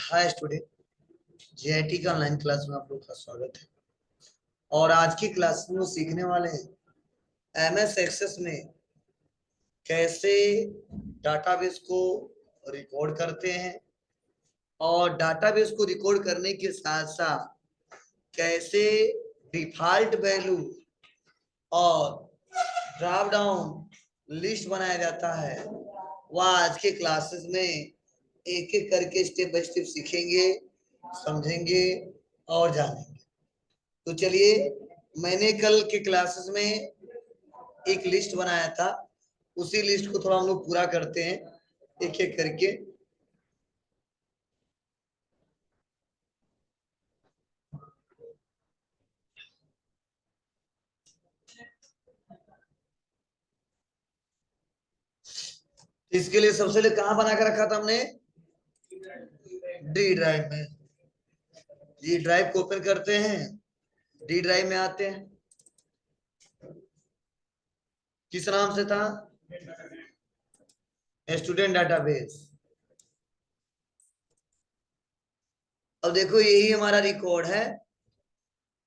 Hi student, JIT का online class में आप लोग का स्वागत है। और आज की क्लास में सीखने वाले हैं एमएस एक्सेस में कैसे डाटाबेस को रिकॉर्ड करते हैं और डाटाबेस को रिकॉर्ड करने के साथ साथ कैसे डिफॉल्ट वैल्यू और ड्रॉप डाउन लिस्ट बनाया जाता है। वह आज के क्लासेस में एक एक करके स्टेप बाय स्टेप सीखेंगे, समझेंगे और जानेंगे। तो चलिए, मैंने कल के क्लासेस में एक लिस्ट बनाया था, उसी लिस्ट को थोड़ा हम लोग पूरा करते हैं एक एक करके। इसके लिए सबसे पहले कहां बना के रखा था हमने? डी ड्राइव में। डी ड्राइव को ओपन करते हैं, डी ड्राइव में आते हैं। किस नाम से था? Student database. अब देखो, यही हमारा रिकॉर्ड है।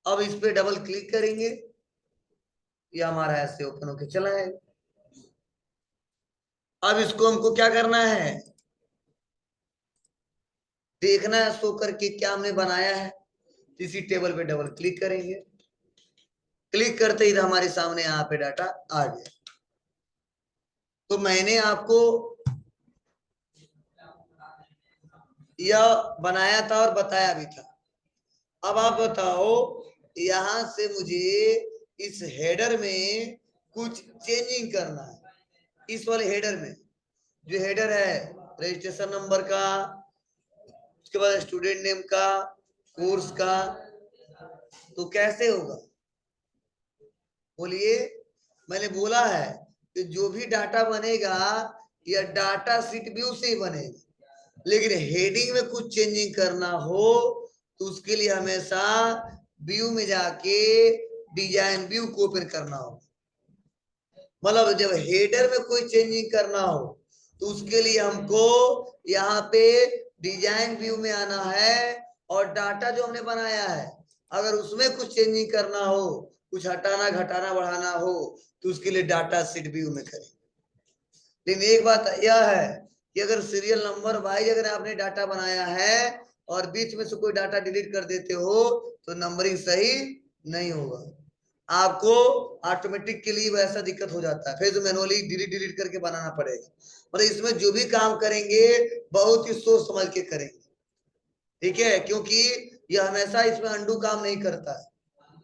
अब इस पे डबल क्लिक करेंगे, ये हमारा ऐसे ओपन होके चला है। अब इसको हमको क्या करना है? देखना है शो करके क्या हमने बनाया है। इसी टेबल पे डबल क्लिक करेंगे, क्लिक करते ही हमारे सामने यहाँ पे डाटा आ गया। तो मैंने आपको यह बनाया था और बताया भी था। अब आप बताओ, यहां से मुझे इस हेडर में कुछ चेंजिंग करना है। इस वाले हेडर में, जो हेडर है रजिस्ट्रेशन नंबर का, उसके बाद स्टूडेंट नेम का, कोर्स का, तो कैसे होगा बोलिए? मैंने बोला है कि जो भी डाटा बनेगा यह डाटा शीट व्यू से ही बनेगा, लेकिन हेडिंग में कुछ चेंजिंग करना हो तो उसके लिए हमेशा व्यू में जाके डिजाइन व्यू को ओपन करना हो। मतलब जब हेडर में कोई चेंजिंग करना हो तो उसके लिए हमको यहाँ पे डिजाइन व्यू में आना है, और डाटा जो हमने बनाया है अगर उसमें कुछ चेंजिंग करना हो, कुछ हटाना घटाना बढ़ाना हो, तो उसके लिए डाटा शीट व्यू में करें। लेकिन एक बात यह है कि अगर सीरियल नंबर वाइज अगर आपने डाटा बनाया है और बीच में से कोई डाटा डिलीट कर देते हो तो नंबरिंग सही नहीं होगा। आपको ऑटोमेटिक के लिए वैसा दिक्कत हो जाता है, फिर तो मैनुअली डिलीट डिलीट करके बनाना पड़ेगा। मतलब इसमें जो भी काम करेंगे बहुत ही सोच समझ के करेंगे, ठीक है? क्योंकि यह हमेशा इसमें अंडू काम नहीं करता है,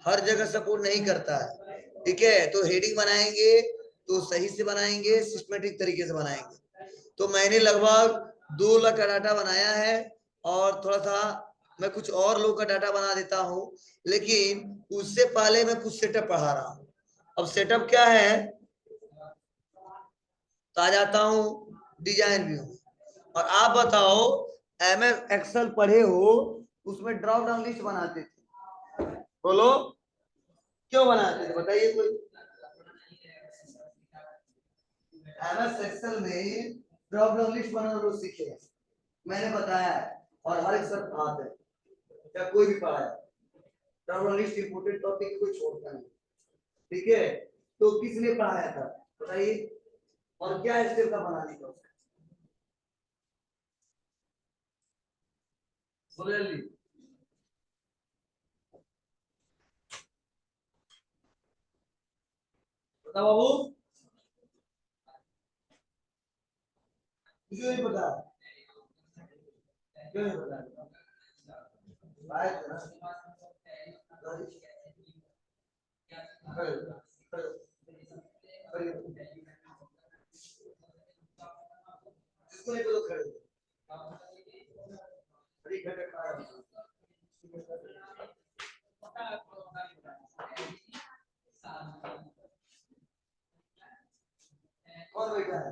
हर जगह सपोर्ट नहीं करता है, ठीक है? तो हेडिंग बनाएंगे तो सही से बनाएंगे, सिस्टमेटिक तरीके से बनाएंगे। तो मैंने लगभग 2 लाख का डाटा बनाया है, और थोड़ा सा मैं कुछ और लोग का डाटा बना देता हूँ, लेकिन उससे पहले मैं कुछ सेटअप पढ़ा रहा हूँ। अब सेटअप क्या है, तो आ जाता हूँ डिजाइन व्यू में। और आप बताओ, एमएस एक्सेल पढ़े हो, उसमें ड्रॉप डाउन लिस्ट बनाते थे, बोलो क्यों बनाते थे बताइए कोई? एमएस एक्सेल में ड्रॉप डाउन लिस्ट बनाना लोग सीखे, मैंने बताया है, और हर एक सर आता है, क्या कोई भी पढ़ाया। Drop down list important topic कोई छोड़ता नहीं, ठीक है? तो किसने पढ़ाया था बताइए, और क्या स्टेप का बनाने का उसका? बोले जल्दी। बताओ बाबू, किसी को नहीं पता? क्यों नहीं पता? भाई जिसको नहीं बोलो खड़े खड़ी खड़े खड़ा कौन बैठा है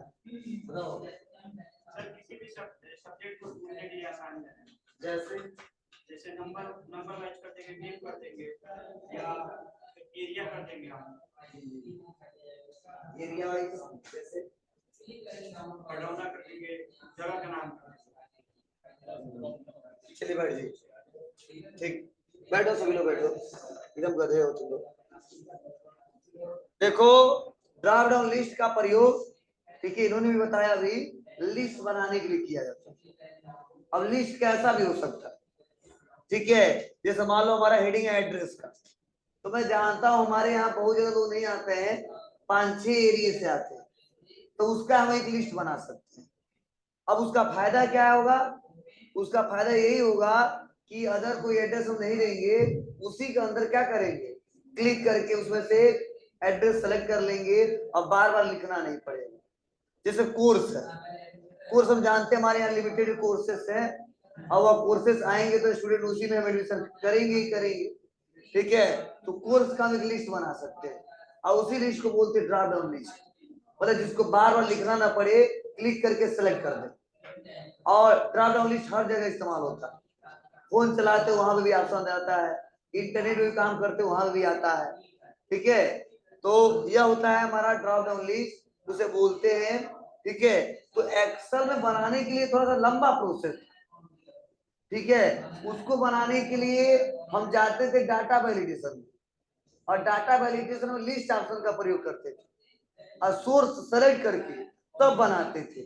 बताओ? सर किसी भी सब्जेक्ट को ढूंढने के लिए आसान है, जैसे जैसे नंबर नंबर वाइज कर देंगे, नेम कर देंगे, या एरिया कर देंगे। हम एरिया वाइज जैसे खडौना कर देंगे, जगह का नाम कर देंगे। चलिए बैठ जाइए, ठीक, बैठो सभी लोग, बैठो, एकदम गधे हो तुम लोग। देखो ड्रॉप डाउन लिस्ट का प्रयोग, ठीक है, इन्होंने भी बताया अभी, लिस्ट बनाने के लिए किया जाता है। अब लिस्ट कैसा भी हो सकता है, ठीक है, जैसे मान लो हमारा हेडिंग है एड्रेस का, तो मैं जानता हूं हमारे यहाँ बहुत जगह लोग नहीं आते हैं, 5-6 एरिया से आते हैं, तो उसका हम एक लिस्ट बना सकते हैं। अब उसका फायदा क्या होगा, उसका फायदा यही होगा कि अगर कोई एड्रेस हम नहीं देंगे, उसी के अंदर क्या करेंगे, क्लिक करके उसमें से एड्रेस सेलेक्ट कर लेंगे और बार बार लिखना नहीं पड़ेगा। जैसे कोर्स है, कोर्स हम जानते हैं हमारे यहाँ लिमिटेड कोर्सेस हैं, और वह कोर्सेस आएंगे तो स्टूडेंट उसी में एडमिशन करेंगे ही करेंगे, ठीक है, तो कोर्स का हम एक लिस्ट बना सकते हैं, और उसी लिस्ट को बोलते हैं ड्रॉप डाउन लिस्ट, मतलब जिसको बार बार लिखना ना पड़े, क्लिक करके सेलेक्ट कर दे। और ड्रॉप डाउन लिस्ट हर जगह इस्तेमाल होता है, फोन चलाते वहां पे भी ऑप्शन आता है, इंटरनेट में काम करते वहां भी आता है, ठीक है, तो यह होता है हमारा ड्रॉप डाउन लिस्ट, उसे बोलते हैं, ठीक है। तो एक्सेल में बनाने के लिए थोड़ा सा लंबा प्रोसेस, ठीक है, उसको बनाने के लिए हम जाते थे डाटा वैलिडेशन में, और डाटा वैलिडेशन में लिस्ट ऑप्शन का प्रयोग करते थे और सोर्स सेलेक्ट करके तब बनाते थे,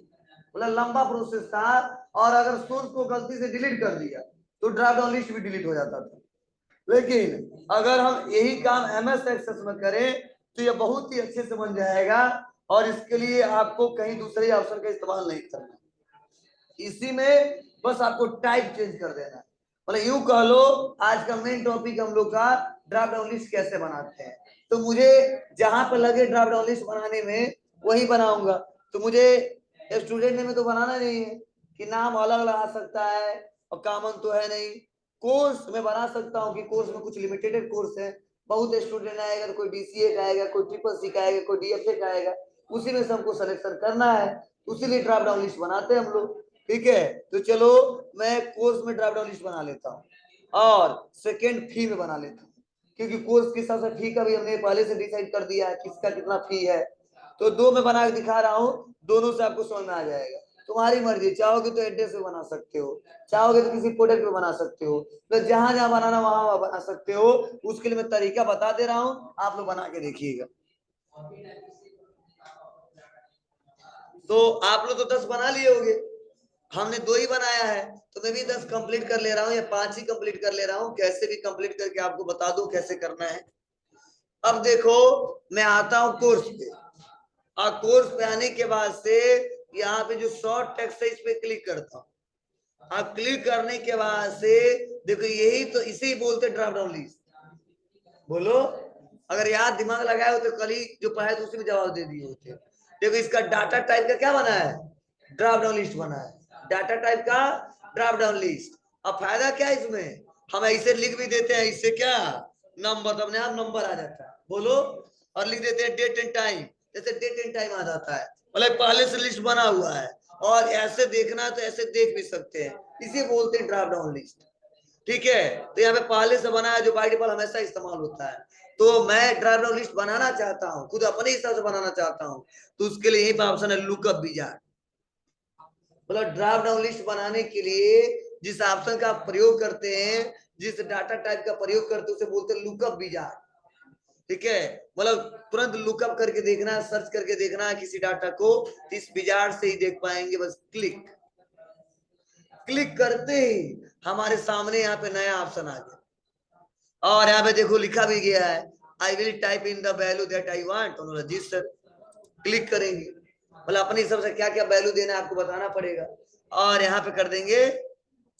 मतलब लंबा प्रोसेस था। और अगर सोर्स को गलती से डिलीट कर दिया तो ड्रॉप डाउन लिस्ट भी डिलीट हो जाता था। लेकिन अगर हम यही काम एमएस एक्सेस में करें तो यह बहुत ही अच्छे से बन जाएगा, और इसके लिए आपको कहीं दूसरे ऑप्शन का इस्तेमाल नहीं करना, इसी में बस आपको टाइप चेंज कर देना है। मतलब यूं कह लो आज का मेन टॉपिक हम लोग का ड्रॉप डाउन लिस्ट कैसे बनाते हैं, तो मुझे जहां पर लगे ड्रॉप डाउन लिस्ट बनाने में वही बनाऊंगा। तो मुझे स्टूडेंट नेम में तो बनाना नहीं है कि नाम अलग अलग आ सकता है और कॉमन तो है नहीं। कोर्स में बना सकता हूँ कि कोर्स में कुछ लिमिटेड कोर्स है, बहुत स्टूडेंट आएगा तो कोई डीसीए का आएगा, कोई ट्रिपल सी का आएगा, कोई डीएफए का आएगा, उसी में से हमको सिलेक्शन करना है, उसीलिए ड्रॉप डाउन लिस्ट बनाते हैं हम लोग, ठीक है। तो चलो मैं कोर्स में ड्रॉप डाउन लिस्ट बना लेता हूँ, और सेकेंड फी में बना लेता हूँ, क्योंकि कोर्स के हिसाब से फी का भी हमने पहले से डिसाइड कर दिया है किसका कितना फी है। तो दो में बना के दिखा रहा हूँ, दोनों से आपको समझ में आ जाएगा। तुम्हारी मर्जी, चाहोगे तो एड्रेस में बना सकते हो, चाहोगे तो किसी प्रोडक्ट में बना सकते हो, तो जहां जहां बनाना वहां बना सकते हो। उसके लिए मैं तरीका बता दे रहा हूँ, आप लोग बना के देखिएगा। तो आप लोग तो 10 बना लिए होंगे, हमने 2 ही बनाया है, तो मैं भी 10 कंप्लीट कर ले रहा हूँ या 5 ही कंप्लीट कर ले रहा हूँ, कैसे भी कंप्लीट करके आपको बता दूं कैसे करना है। अब देखो मैं आता हूँ कोर्स पे, और कोर्स पे आने के बाद से यहाँ पे जो शॉर्ट टेक्स्ट है इस पे क्लिक करता हूँ। अब क्लिक करने के बाद से देखो यही तो इसे ही बोलते ड्रॉप डाउन लिस्ट। बोलो, अगर याद दिमाग लगाए हो तो कल ही जो पढ़ाया तो उसी में जवाब दे दिए होते। देखो इसका डाटा टाइप का क्या बना है, ड्रॉप डाउन लिस्ट बना है, डाटा टाइप का ड्रॉप डाउन लिस्ट। अब फायदा क्या है इसमें, हम ऐसे लिख भी देते हैं, इससे क्या नंबर, तो अपने आप नंबर आ जाता है, बोलो, और लिख देते हैं डेट एंड टाइम, जैसे डेट एंड टाइम आ जाता है, मतलब पहले से लिस्ट बना हुआ है, और ऐसे देखना है तो ऐसे देख भी सकते हैं, इसे बोलते हैं ड्रॉप डाउन लिस्ट, ठीक है। तो यहाँ पे पहले से बना है जो बाय डिफॉल्ट हमेशा इस्तेमाल होता है। तो मैं ड्रॉप डाउन लिस्ट बनाना चाहता हूँ, खुद अपने हिसाब से बनाना चाहता हूँ, तो उसके लिए यही पे ऑप्शन है लुकअप विजार्ड। मतलब ड्रॉप डाउन लिस्ट बनाने के लिए जिस ऑप्शन का प्रयोग करते हैं, जिस डाटा टाइप का प्रयोग करते हैं, उसे बोलते हैं लुकअप विजार्ड, ठीक है। मतलब तुरंत लुकअप करके देखना है, सर्च करके देखना है किसी डाटा को, इस विजार्ड से ही देख पाएंगे। बस क्लिक क्लिक करते ही हमारे सामने यहाँ पे नया ऑप्शन आ गया, और यहाँ पे देखो लिखा भी गया है I will type in the value that I want on register. Click करेंगे, मतलब अपने हिसाब से क्या क्या वैल्यू देना है आपको बताना पड़ेगा, और यहाँ पे कर देंगे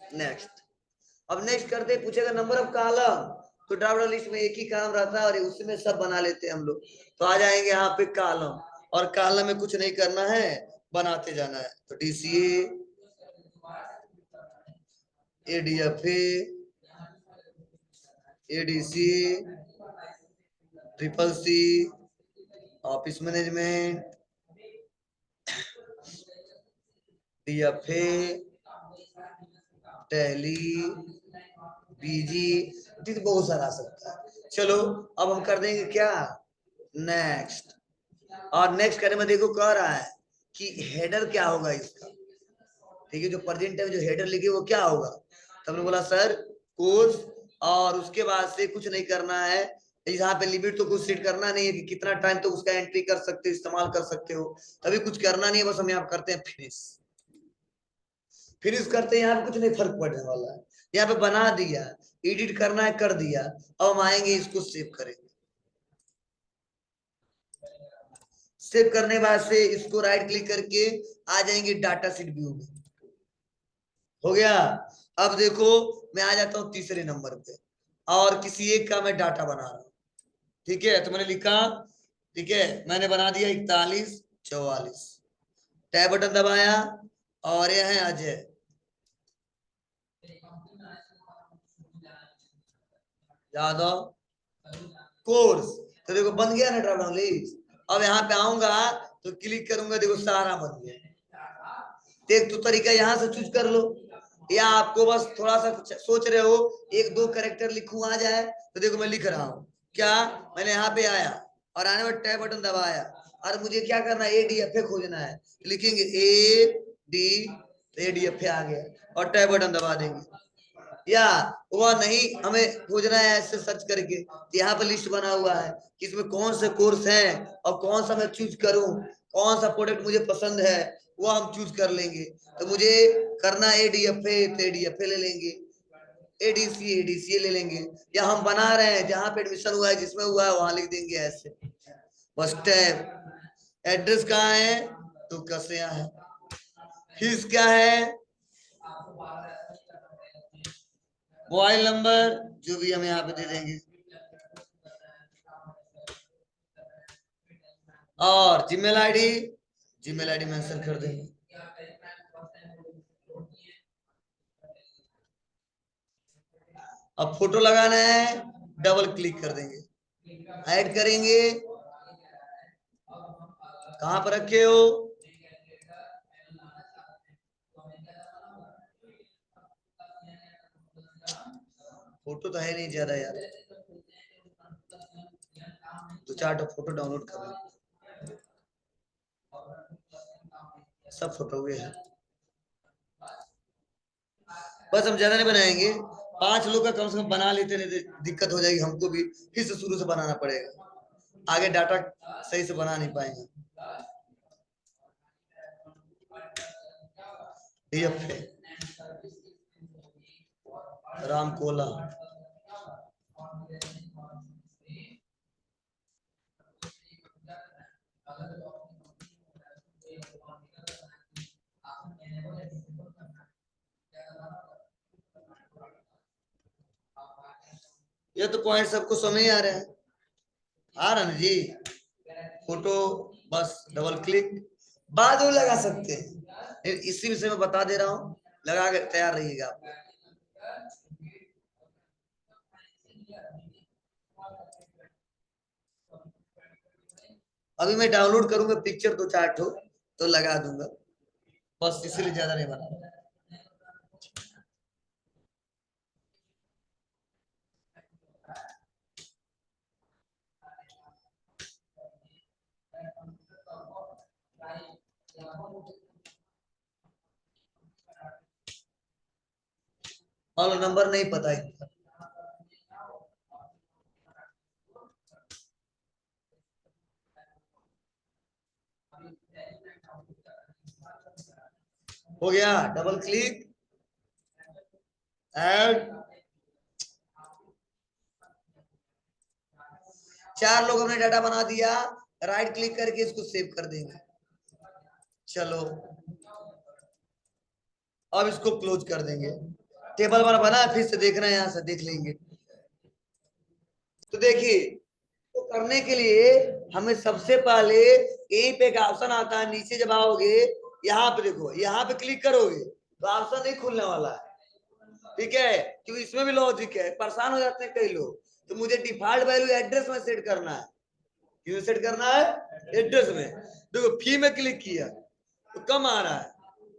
नेक्स्ट। अब नेक्स्ट करते पूछेगा नंबर ऑफ कॉलम, तो ड्रॉप डाउन लिस्ट में एक ही काम रहता है और उसी में सब बना लेते हैं हम लोग। तो आ जाएंगे यहाँ पे कॉलम, और कॉलम में कुछ नहीं करना है, बनाते जाना है। तो DCA, ADFA, ADC, triple C, office management, DFA, Tally, BG, बहुत सारा आ सकता है। चलो अब हम कर देंगे क्या, नेक्स्ट। और नेक्स्ट करने में देखो कह रहा है कि हेडर क्या होगा इसका, ठीक है, जो प्रेजेंट टाइम जो हेडर लिखे वो क्या होगा। तो हमने बोला सर कोर्स, और उसके बाद से कुछ नहीं करना है, यहाँ पे लिमिट तो कुछ सेट करना नहीं है कि कितना टाइम तो उसका एंट्री कर सकते हो, इस्तेमाल कर सकते हो, तभी कुछ करना नहीं है, बस हम यहाँ करते हैं फिनिश। फिनिश करते हैं, यहाँ पे कुछ नहीं फर्क पड़ने वाला है, यहाँ पे बना दिया, एडिट करना है कर दिया, अब हम आएंगे इसको सेव करेंगे। सेव करने के बाद से इसको राइट क्लिक करके आ जाएंगे डाटा शीट व्यू में। हो गया। अब देखो मैं आ जाता हूं तीसरे नंबर पे, और किसी एक का मैं डाटा बना रहा हूं। ठीक है, तो मैंने लिखा, ठीक है, मैंने बना दिया 4144, टैब बटन दबाया, और यह है अजय। यादव कोर्स, तो देखो बन गया ना ड्रॉप डाउन लिस्ट। अब यहाँ पे आऊंगा तो क्लिक करूंगा, देखो सारा बन गया। एक तो तरीका यहाँ से चूज कर लो, या आपको बस थोड़ा सा सोच रहे हो एक दो कैरेक्टर लिखूं आ जाए, तो देखो मैं लिख रहा हूँ क्या, मैंने यहाँ पे आया और आने में टैब बटन दबाया, और मुझे क्या करना है ADFA खोजना है, लिखेंगे ADFA आ गया, और टैब बटन दबा देंगे। या वह नहीं हमें खोजना है ऐसे सर्च करके, यहाँ पे लिस्ट बना हुआ है कि इसमें कौन से कोर्स हैं और कौन सा मैं चूज करूं, कौन सा प्रोडक्ट मुझे पसंद है वो हम चूज कर लेंगे। तो मुझे करना ADFA, तो ADFA ले लेंगे, ADCA ले लेंगे, या हम बना रहे हैं जहां पे एडमिशन हुआ है जिसमें हुआ है वहां लिख देंगे ऐसे। बस टैब एड्रेस कहाँ है तो कैसे है, फीस क्या है, मोबाइल नंबर जो भी हम यहाँ पे दे देंगे, और जीमेल आईडी मेंशन कर देंगे। अब फोटो लगाना है, डबल क्लिक कर देंगे, ऐड करेंगे, कहां पर रखे हो, फोटो तो है नहीं ज्यादा यार, दो चार फोटो डाउनलोड कर लो, सब फोटो हुए हैं, बस हम ज्यादा नहीं बनाएंगे, 5 लोग का कम से कम बना लेते, नहीं दिक्कत हो जाएगी हमको भी, फिर से शुरू से बनाना पड़ेगा, आगे डाटा सही से बना नहीं पाएंगे। DFA राम कोला, ये तो पॉइंट सबको समझ आ रहे हैं, आ रहा ना जी, फोटो बस डबल क्लिक, बाद में लगा सकते हैं, इसी विषय में बता दे रहा हूँ, लगा के तैयार रहिएगा आप। अभी मैं डाउनलोड करूंगा पिक्चर 2-4 ठो तो लगा दूंगा, बस इसीलिए ज्यादा नहीं बना। और नंबर नहीं पता है, हो गया, डबल क्लिक, ऐड, 4 लोग हमने डाटा बना दिया, राइट क्लिक करके इसको सेव कर देंगे। चलो अब इसको क्लोज कर देंगे, टेबल वाला बना फिर से देखना है, यहां से देख लेंगे। तो देखिए, तो करने के लिए हमें सबसे पहले यहीं पे एक ऑप्शन आता है, नीचे जब आओगे यहाँ पे देखो, यहाँ पे क्लिक करोगे तो ऑप्शन नहीं खुलने वाला है, ठीक है, क्योंकि इसमें भी लॉजिक है, परेशान हो जाते हैं कई लोग। तो मुझे डिफॉल्ट वैल्यू एड्रेस में सेट करना है, क्यों सेट करना है, एड्रेस में। देखो फी में क्लिक किया तो कम आ रहा है,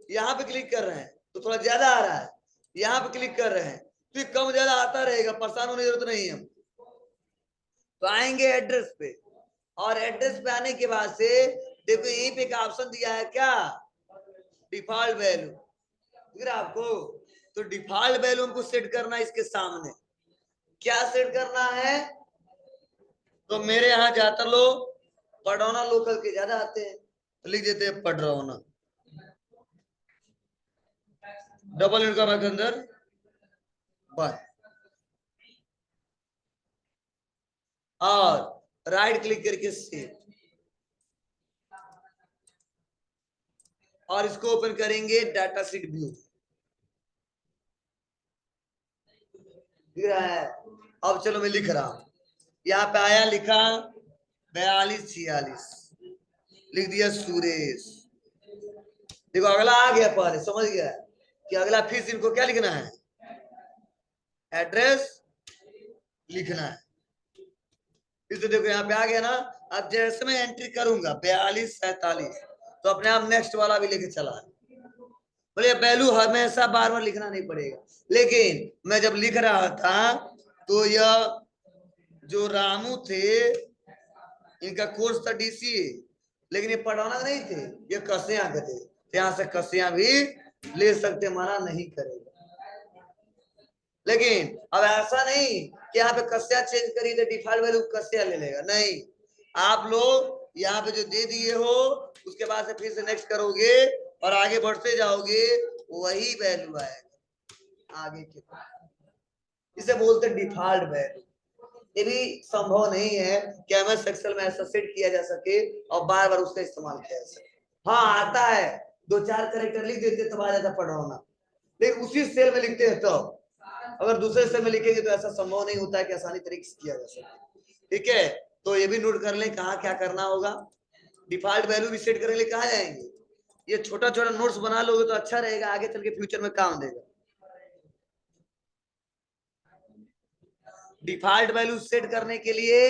यहाँ पे क्लिक कर रहे हैं तो थोड़ा ज्यादा आ रहा है, यहाँ पे क्लिक कर रहे हैं तो ये कम ज्यादा आता रहेगा, परेशान होने की जरूरत नहीं है। तो आएंगे एड्रेस पे, और एड्रेस पे आने के बाद से देखो यहीं पे एक ऑप्शन दिया है क्या, डिफॉल्ट वैल्यू, दिख रहा आपको, तो डिफॉल्ट वैल्यू हमको सेट करना है इसके सामने। क्या सेट करना है? तो मेरे यहाँ ज्यादातर लोग पढ़ौना लोकल के ज्यादा आते हैं, तो लिख देते हैं पढ़रौना, डबल इनका के अंदर बंद, और राइट क्लिक करके सेव, और इसको ओपन करेंगे डाटा शीट व्यू। दिख रहा है? अब चलो मैं लिख रहा हूं, यहाँ पे आया लिखा 4246, लिख दिया सुरेश। देखो अगला आ गया, पहले समझ गया कि अगला फिर से इनको क्या लिखना है, एड्रेस लिखना है। फिर तो देखो यहाँ पे आ गया ना। अब जैसे मैं एंट्री करूंगा 4247, तो अपने आप नेक्स्ट वाला भी लेके चला है। बोले वैल्यू हमेशा बार बार लिखना नहीं पड़ेगा, लेकिन मैं जब लिख रहा था तो यह जो रामू थे इनका कोर्स था डीसीए, लेकिन ये पढ़ाना नहीं थे, ये कसियां के थे, यहाँ से कसियां भी ले सकते, मना नहीं करेगा। लेकिन अब ऐसा नहीं कि यहाँ पे कस्या चेंज करी तो डिफॉल्ट वैल्यू कस्या ले लेगा, नहीं। आप लोग यहाँ पे जो दे दिए हो उसके बाद से फिर से नेक्स्ट करोगे और आगे बढ़ते जाओगे, वही वैल्यू आएगा आगे के। इसे बोलते हैं डिफॉल्ट वैल्यू। ये भी संभव नहीं है कि एमएस एक्सेल में ऐसा सेट किया जा सके और बार बार उसका इस्तेमाल किया जा सके। हाँ आता है, 2-4 कैरेक्टर लिख देते तब आ जाता पढ़ाना, लेकिन उसी सेल में लिखते हैं तो अगर दूसरे सेल में लिखेंगे तो ऐसा संभव नहीं होता है कि आसानी तरीके से किया जा सके। ठीक है, तो ये भी नोट कर लें कहाँ क्या करना होगा। डिफॉल्ट वैल्यू भी सेट करने के लिए कहाँ जाएंगे, ये छोटा छोटा नोट्स बना लोगे तो अच्छा रहेगा, आगे चल के फ्यूचर में काम देगा। डिफॉल्ट वैल्यू सेट करने के लिए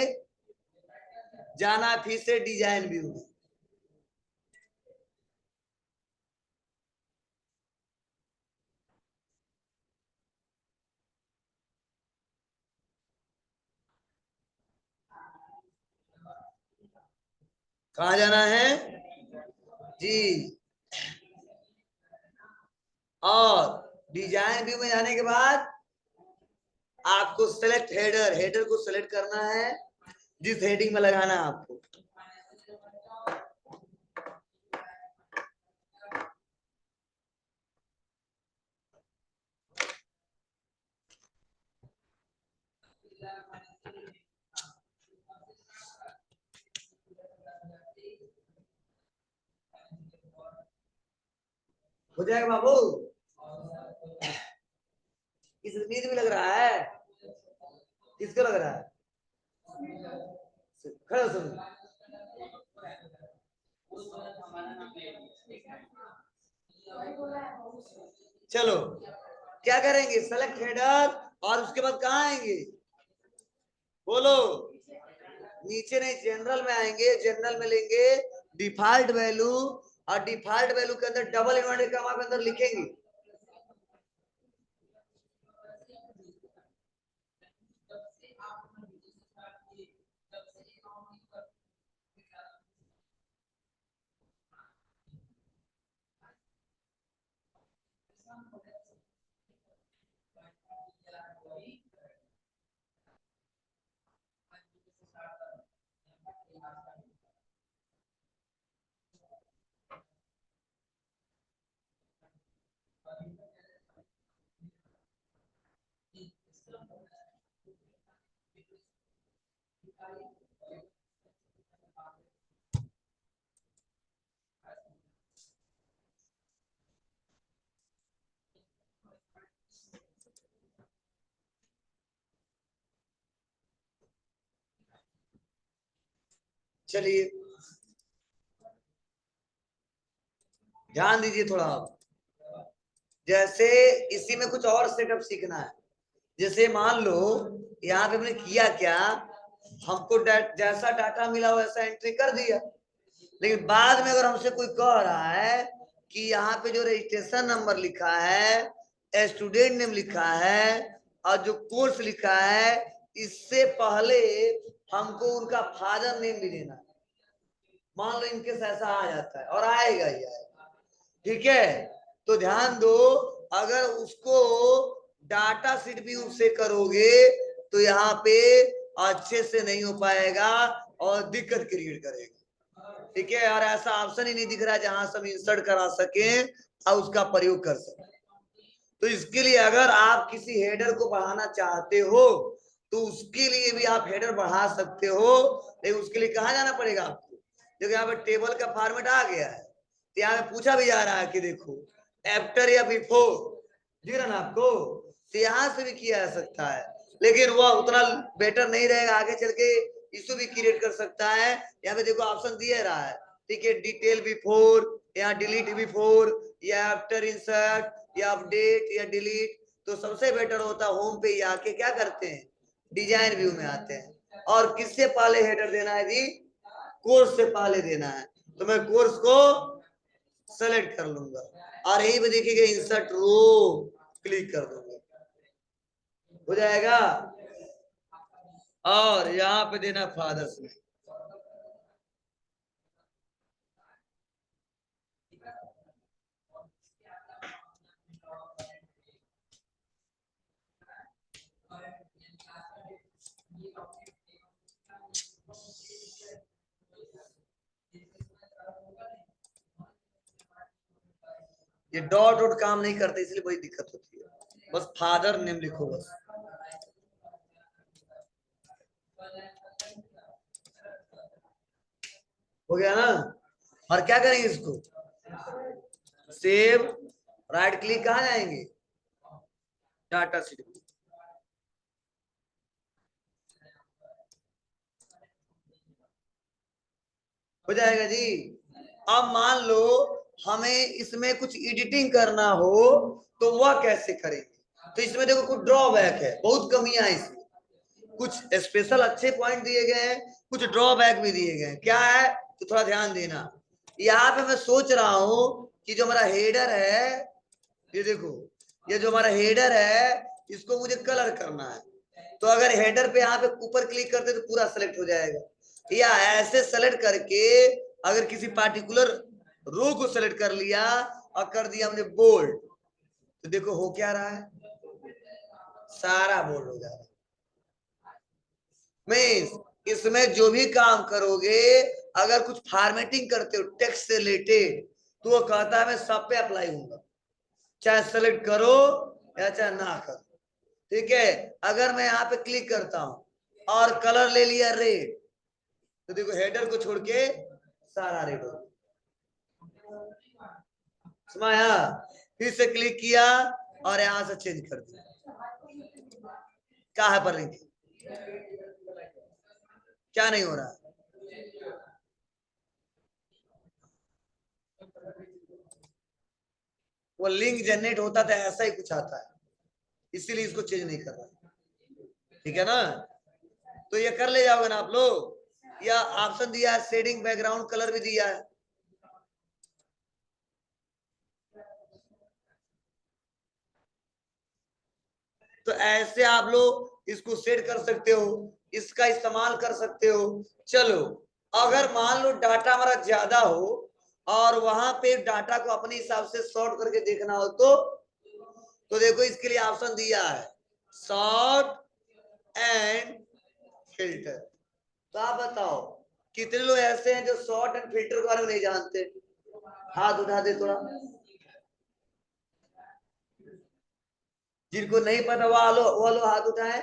जाना फिर से डिजाइन व्यू में। कहा जाना है जी, और डिजाइन व्यू में जाने के बाद आपको सेलेक्ट हेडर, हेडर को सेलेक्ट करना है जिस हेडिंग में लगाना है आपको। हो जाएगा बाबू, इस नींद भी लग रहा है, किसको लग रहा है, खड़ा सुन। चलो क्या करेंगे, सेलेक्ट हेडर, और उसके बाद कहाँ आएंगे बोलो, नीचे नहीं जनरल में आएंगे, जनरल में लेंगे डिफॉल्ट वैल्यू, और डिफॉल्ट वैल्यू के अंदर डबल इन्वर्टेड कॉमा के अंदर लिखेंगे चलिए ध्यान दीजिए थोड़ा आप, जैसे इसी में कुछ और सेटअप सीखना है। जैसे मान लो यहाँ पे हमने किया क्या, हमको जैसा डाटा मिला वैसा एंट्री कर दिया, लेकिन बाद में अगर हमसे कोई कह रहा है कि यहाँ पे जो रजिस्ट्रेशन नंबर लिखा है, स्टूडेंट नेम लिखा है, और जो कोर्स लिखा है, इससे पहले हमको उनका फादर नेम भी देना है, मान लो इनके ऐसा आ जाता है, और आएगा ही आएगा। ठीक है, तो ध्यान दो, अगर उसको डाटा शीट व्यू से करोगे तो यहाँ पे अच्छे से नहीं हो पाएगा और दिक्कत क्रिएट करेगा। ठीक है, और ऐसा ऑप्शन ही नहीं दिख रहा है जहां से हम इंसर्ट करा सके और उसका प्रयोग कर सके। तो इसके लिए अगर आप किसी हेडर को बढ़ाना चाहते हो तो उसके लिए भी आप हेडर बढ़ा सकते हो, लेकिन उसके लिए कहाँ जाना पड़ेगा आपको? देखो यहाँ पे टेबल का फॉर्मेट आ गया है, तो यहाँ पे पूछा भी जा रहा है कि देखो आफ्टर या बिफोर, दिख रहा ना आपको? तो यहाँ से भी किया जा सकता है, लेकिन वह उतना बेटर नहीं रहेगा। आगे चल के इशू भी क्रिएट कर सकता है। यहाँ पे देखो ऑप्शन दिया रहा है, ठीक है, डिटेल बिफोर या डिलीट बिफोर या आफ्टर इंसर्ट या अपडेट या डिलीट। तो सबसे बेटर होता है होम पे ही आके क्या करते हैं, डिजाइन व्यू में आते हैं। और किससे पहले हेडर देना है जी? कोर्स से पहले देना है। तो मैं कोर्स को सेलेक्ट कर लूंगा और यही पे देखिएगा इंसर्ट रो क्लिक कर दूंगा, हो जाएगा। और यहाँ पे देना फादर्स में। ये डॉट डॉट काम नहीं करते इसलिए बड़ी दिक्कत होती है। बस फादर नेम लिखो बस। हो गया ना? और क्या करेंगे इसको? सेव, राइट क्लिक, कहाँ जाएंगे? Data sheet. हो जाएगा जी। अब मान लो हमें इसमें कुछ एडिटिंग करना हो तो वह कैसे करेंगे? तो इसमें देखो कुछ ड्रॉबैक है, बहुत कमियां है इसमें। कुछ स्पेशल अच्छे पॉइंट दिए गए हैं, कुछ ड्रॉबैक भी दिए गए हैं। क्या है तो थोड़ा ध्यान देना। यहाँ पे मैं सोच रहा हूं कि जो हमारा हेडर है, ये देखो, ये जो हमारा हेडर है इसको मुझे कलर करना है। तो अगर हेडर पे यहाँ पे ऊपर क्लिक करते तो पूरा सेलेक्ट हो जाएगा, या ऐसे सेलेक्ट करके अगर किसी पार्टिकुलर रो को सेलेक्ट कर लिया और कर दिया हमने बोल्ड, तो देखो हो क्या रहा है, सारा बोल्ड हो जा रहा है। मीन्स इसमें जो भी काम करोगे, अगर कुछ फॉर्मेटिंग करते हो टेक्स्ट से रिलेटेड, तो वो कहता है मैं सब पे अप्लाई होगा, चाहे सेलेक्ट करो या चाहे ना करो। ठीक है, अगर मैं यहाँ पे क्लिक करता हूं और कलर ले लिया रेड, तो देखो हेडर को छोड़ के सारा रेड हो समाया। फिर से क्लिक किया और यहां से चेंज कर दिया, क्या है पर लिंक, क्या नहीं हो रहा? वो लिंक जनरेट होता था ऐसा ही कुछ आता है, इसीलिए इसको चेंज नहीं कर रहा। ठीक है ना? तो ये कर ले जाओगे ना आप लोग। या ऑप्शन दिया है शेडिंग बैकग्राउंड कलर भी दिया है। तो ऐसे आप लोग इसको सेट कर सकते हो, इसका इस्तेमाल कर सकते हो। चलो, अगर मान लो डाटा हमारा ज्यादा हो और वहां पे डाटा को अपने हिसाब से सॉर्ट करके देखना हो तो देखो इसके लिए ऑप्शन दिया है सॉर्ट एंड फिल्टर। तो आप बताओ कितने लोग ऐसे हैं जो सॉर्ट एंड फिल्टर के बारे में नहीं जानते? हाथ उठा दे थोड़ा, जिनको नहीं पता वो लो हाथ उठाए।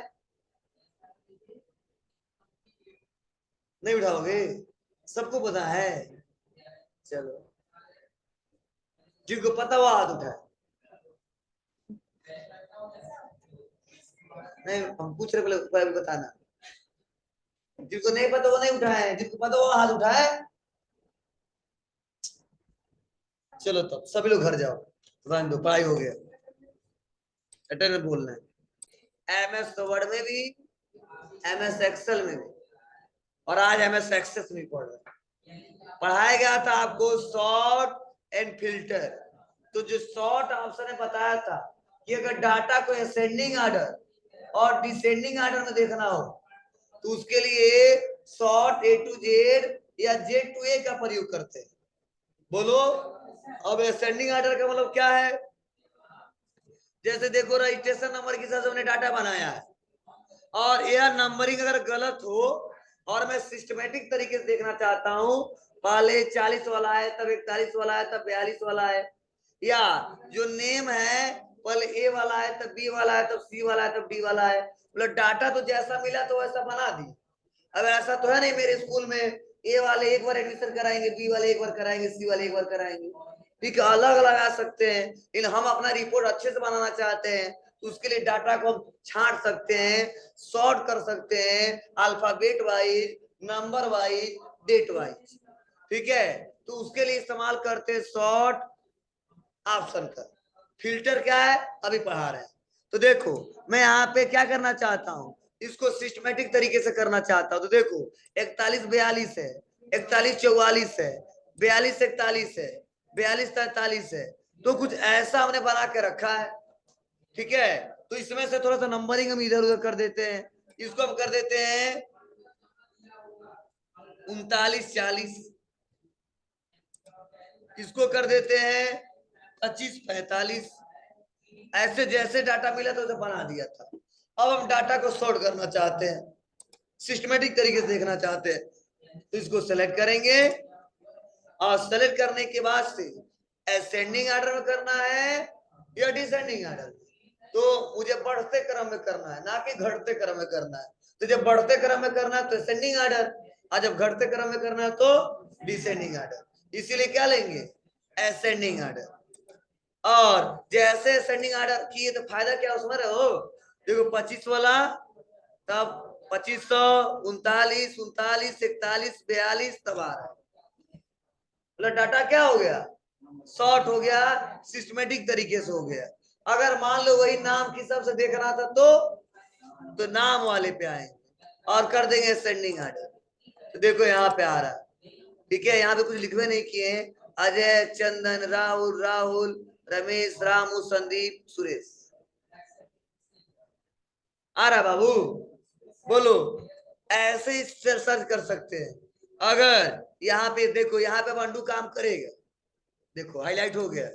नहीं उठाओगे? सबको पता है? चलो, जिनको पता वो हाथ उठाए। नहीं, हम पूछ रहे पहले बताना। जिनको नहीं पता वो नहीं उठाए, जिनको पता वो हाथ उठाए। चलो तब सभी लोग घर जाओ, रहने दो, पढ़ाई हो गया। अटेंडेंस बोलना है MS वर्ड में भी, MS एक्सेल में भी, और आज MS एक्सेस में पढ़ रहे। पढ़ाया गया था आपको शॉर्ट एंड फिल्टर। तो जो शॉर्ट ऑप्शन ने बताया था कि अगर डाटा को असेंडिंग ऑर्डर और डिसेंडिंग ऑर्डर में देखना हो तो उसके लिए शॉर्ट A to Z या Z to A का प्रयोग करते हैं। बोलो, अब असेंडिंग ऑर्डर का मतलब क्या है? जैसे देखो रजिस्ट्रेशन नंबर के हिसाब से हमने डाटा बनाया है, और यह नंबरिंग अगर गलत हो और मैं सिस्टमेटिक तरीके से देखना चाहता हूं, पहले 40 वाला है, तब 41 वाला है, तब 42 वाला है, या जो नेम है पहले ए वाला है, तब बी वाला है, तब सी वाला है, तब डी वाला है, मतलब डाटा तो जैसा मिला तो वैसा बना दी। अब ऐसा तो है नहीं मेरे स्कूल में ए वाले एक बार एडमिशन कराएंगे, बी वाले एक बार कराएंगे, सी वाले एक बार कराएंगे, ठीक है, अलग अलग आ सकते हैं। लेकिन हम अपना रिपोर्ट अच्छे से बनाना चाहते हैं तो उसके लिए डाटा को हम छांट सकते हैं, सॉर्ट कर सकते हैं, alphabet wise, number wise, date wise, ठीक है। तो उसके लिए इस्तेमाल करते हैं सॉर्ट ऑप्शन का। फिल्टर क्या है अभी पढ़ा रहे हैं। तो देखो मैं यहाँ पे क्या करना चाहता हूँ, इसको सिस्टमेटिक तरीके से करना चाहता हूँ। तो देखो 41 42 है, 41 44 है, 42 41 है, 42 43 है, तो कुछ ऐसा हमने बना के रखा है, ठीक है। तो इसमें से थोड़ा सा नंबरिंग हम इधर उधर कर देते हैं, इसको हम कर देते हैं 39 40, इसको कर देते हैं 25 45, ऐसे जैसे डाटा मिला तो उसे बना दिया था। अब हम डाटा को सॉर्ट करना चाहते हैं, सिस्टमेटिक तरीके से देखना चाहते हैं, तो इसको सेलेक्ट करेंगे, और सेलेक्ट करने के बाद से असेंडिंग ऑर्डर में करना है या डिसेंडिंग ऑर्डर, तो मुझे बढ़ते क्रम में करना है ना कि घटते क्रम में करना है। तो जब बढ़ते क्रम में करना है तो असेंडिंग ऑर्डर, और जब घटते क्रम में करना है तो डिसेंडिंग ऑर्डर। इसीलिए क्या लेंगे असेंडिंग ऑर्डर। और जैसे असेंडिंग ऑर्डर किए तो फायदा क्या उसमें रहो, देखो 25 वाला, तब 2500 39 39 41 42, तब आ रहा है, मतलब डाटा क्या हो गया शॉर्ट हो गया, सिस्टमेटिक तरीके से हो गया। अगर मान लो वही नाम की हिसाब से देख रहा था तो नाम वाले पे आएंगे और कर देंगे असेंडिंग ऑर्डर। तो देखो यहाँ पे आ रहा है, ठीक है, यहाँ पे कुछ लिखवे नहीं किए हैं, अजय चंदन राहुल राहुल रमेश रामू संदीप सुरेश, आ रहा बाबू, बोलो। ऐसे ही सर्च कर सकते हैं। अगर यहाँ पे देखो, यहाँ पे बंडू काम करेगा, देखो हाईलाइट हो गया,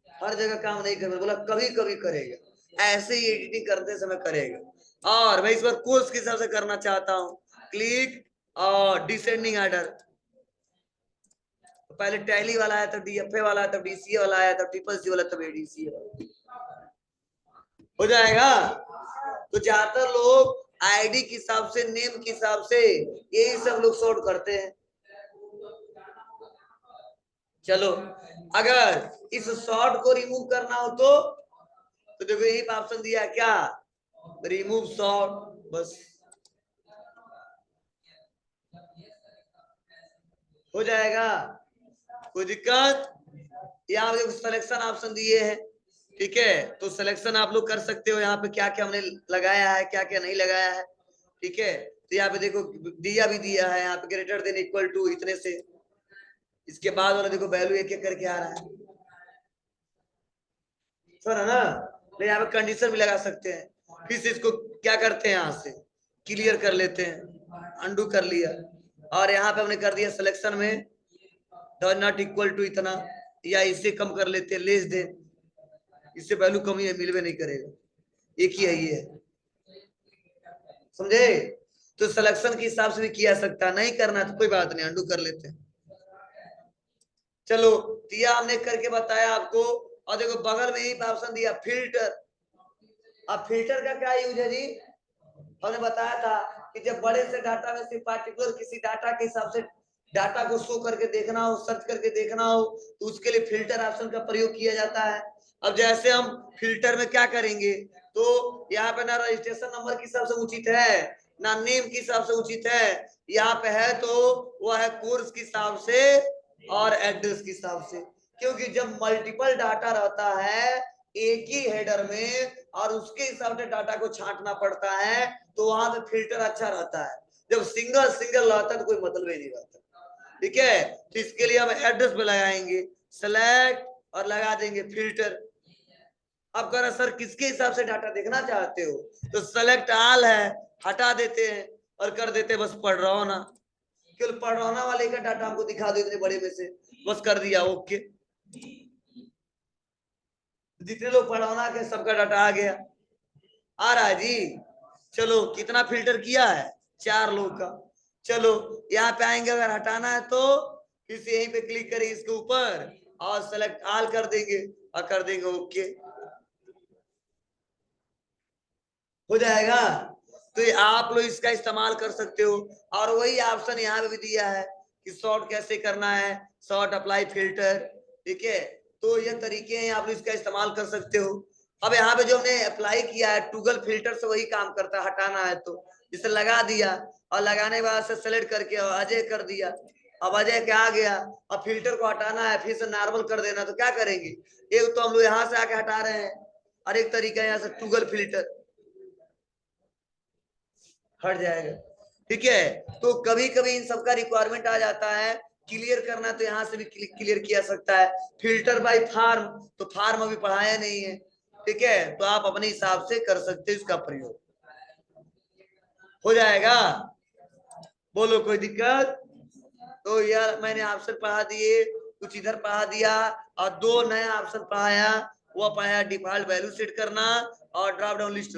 हर जगह काम नहीं करेगा, बोला कभी कभी करेगा, ऐसे ही एडिटिंग करते समय करेगा। और मैं इस बार कोर्स के हिसाब से करना चाहता हूँ, क्लिक और डिसेंडिंग ऑर्डर, पहले टैली वाला है, तब डीएफए वाला है, तब डीसीए वाला है, तब ट्रिपल सी वाला, तब एडीसीए हो जाएगा। तो ज्यादातर लोग आईडी के हिसाब से, नेम के हिसाब से यही सब लोग सॉर्ट करते हैं। चलो अगर इस शॉर्ट को रिमूव करना हो तो देखो यही ऑप्शन दिया है क्या, रिमूव शॉर्ट, बस हो जाएगा, कोई दिक्कत। यहाँ पे सिलेक्शन ऑप्शन दिए हैं, ठीक है, तो सिलेक्शन आप लोग कर सकते हो, यहाँ पे क्या क्या हमने लगाया है, क्या क्या नहीं लगाया है, ठीक है। तो यहाँ पे देखो दिया भी दिया है, यहाँ पे ग्रेटर देन इक्वल टू इतने से, इसके बाद वाला देखो वैल्यू एक एक करके आ रहा है, सुना ना। तो यहाँ पे कंडीशन भी लगा सकते हैं, फिर से इसको क्या करते हैं, यहाँ से क्लियर कर लेते हैं, अंडू कर लिया, और यहाँ पे हमने कर दिया सिलेक्शन में डज नॉट इक्वल टू इतना, या इससे कम कर लेते हैं लेस देन, इससे वैल्यू कम ही है, मिलवे नहीं करेगा, एक ही है ये, समझे। तो सिलेक्शन के हिसाब से भी किया सकता, नहीं करना तो कोई बात नहीं, अंडू कर लेते हैं। चलो दिया हमने करके बताया आपको, और देखो बगल में ही ऑप्शन दिया फिल्टर। अब फिल्टर का क्या यूज है जी, हमने बताया था कि जब बड़े से डाटा में से पार्टिकुलर किसी डाटा के हिसाब से डाटा को शो करके देखना हो, सर्च करके देखना हो, तो उसके लिए फिल्टर ऑप्शन का प्रयोग किया जाता है। अब जैसे हम फिल्टर में क्या करेंगे, तो यहाँ पे ना रजिस्ट्रेशन नंबर के हिसाब से उचित है, ना नेम के हिसाब से उचित है, यहाँ पे है तो वह है कोर्स के हिसाब से और एड्रेस के हिसाब से, क्योंकि जब मल्टीपल डाटा रहता है एक ही हेडर में और उसके हिसाब से डाटा को छांटना पड़ता है, तो वहां पे फिल्टर अच्छा रहता है। जब सिंगल सिंगल रहता है तो कोई मतलब ही नहीं रहता, ठीक है। तो इसके लिए हम एड्रेस पे लगाएंगे सेलेक्ट और लगा देंगे फिल्टर। अब कह रहा सर किसके हिसाब से डाटा देखना चाहते हो, तो सेलेक्ट ऑल है, हटा देते हैं और कर देते बस पढ़ रहा हो ना, केवल पढ़ रहा वाले का डाटा हमको दिखा दो इतने बड़े में से, बस कर दिया ओके। जितने लोग पढ़ाना के सबका डाटा आ गया, आ रहा है जी। चलो कितना फिल्टर किया है, 4 लोग का। चलो यहाँ पे आएंगे, अगर हटाना है तो फिर से यहीं पे क्लिक करें इसके ऊपर और सेलेक्ट ऑल कर देंगे और कर देंगे ओके, हो जाएगा। तो ये आप लोग इसका इस्तेमाल कर सकते हो। और वही ऑप्शन यहाँ पे भी दिया है कि शॉर्ट कैसे करना है, शॉर्ट अप्लाई फिल्टर, ठीक है। तो ये तरीके हैं, आप लोग इसका इस्तेमाल कर सकते हो। अब यहाँ पे जो हमने अप्लाई किया है टूगल फिल्टर से वही काम करता है, हटाना है तो इसे लगा दिया और लगाने के बाद से सेलेक्ट करके अजय कर दिया। अब अजय क्या आ गया, अब फिल्टर को हटाना है, फिर से नॉर्मल कर देना, तो क्या करेंगे, एक तो हम लोग यहाँ से आके हटा रहे हैं और एक तरीका यहाँ से टूगल फिल्टर हट जाएगा, ठीक है। तो कभी कभी इन सबका रिक्वायरमेंट आ जाता है, क्लियर करना तो यहाँ से भी क्लियर किया सकता है। फिल्टर बाय फार्म, तो फार्म अभी पढ़ाया नहीं है, ठीक है, तो आप अपने हिसाब से कर सकते हो इसका प्रयोग, हो जाएगा। बोलो कोई दिक्कत। तो यार मैंने ऑप्शन पढ़ा दिए, कुछ इधर पढ़ा दिया और 2 नया ऑप्शन पढ़ाया। वो पढ़ाया डिफॉल्ट वैल्यू सेट करना और ड्रॉप डाउन लिस्ट